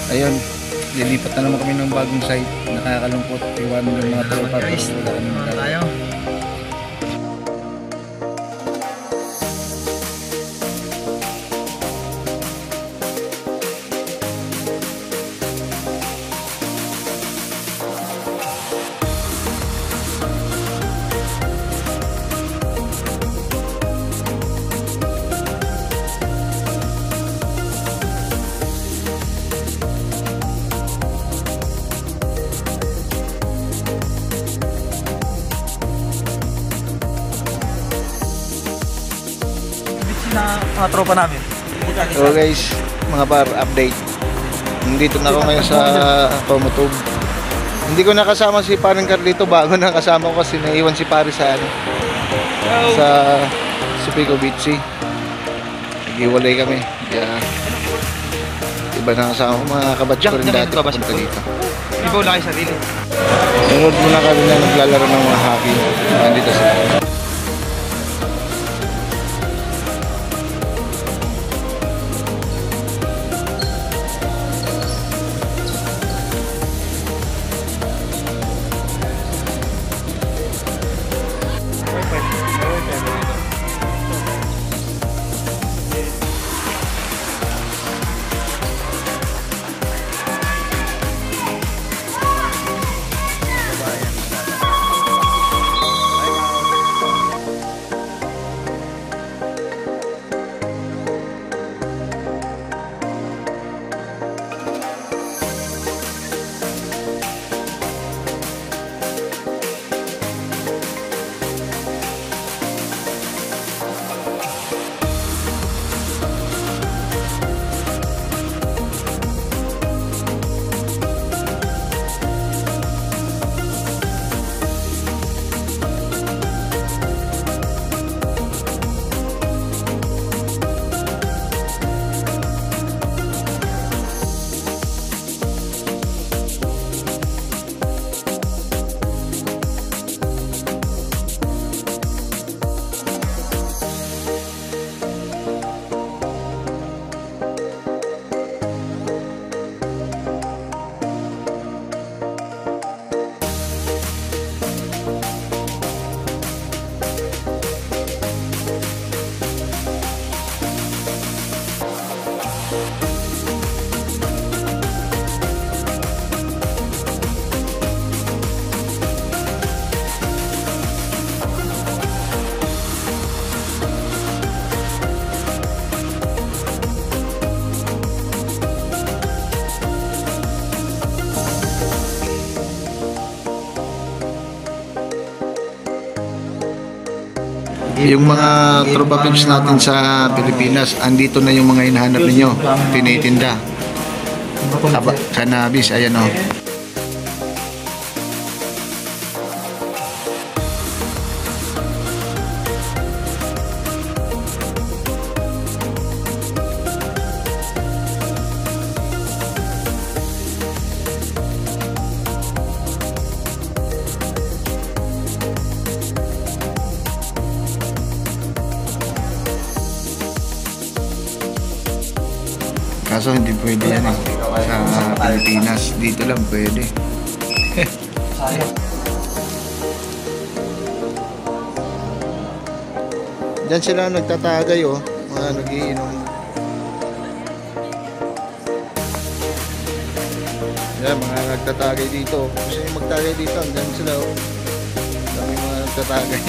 Ayun, lilipat na naman kami ng bagong site. Nakakalungkot, iwan yung mga tropa pero wala kami Tayo. Na mga tropa namin. So guys, mga par, update. Nandito na ako ngayon sa Tomotub. Hindi ko nakasama si Parang Carlito, bago na kasama ko kasi naiwan si Pare sa ano, sa Supico Beach. Nag-iwalay kami. Kaya iba na kasama ko, mga kabatch ko rin dati papunta dito. Ibaw lang kayo sarili. Sunod muna kami na naglalaro ng mga hockey. Nandito sila. Yung mga tropa pips natin sa Pilipinas, andito na yung mga hinahanap ninyo, tinitinda. Cannabis, ayan o. Kaso hindi pwede yan eh. Sa Pilipinas, dito lang pwede. Diyan sila nagtatagay oh, mga nagiinom. Yan, mga nagtatagay dito. Gusto nyo magtagay dito, hanggang sila oh. Dami mga nagtatagay.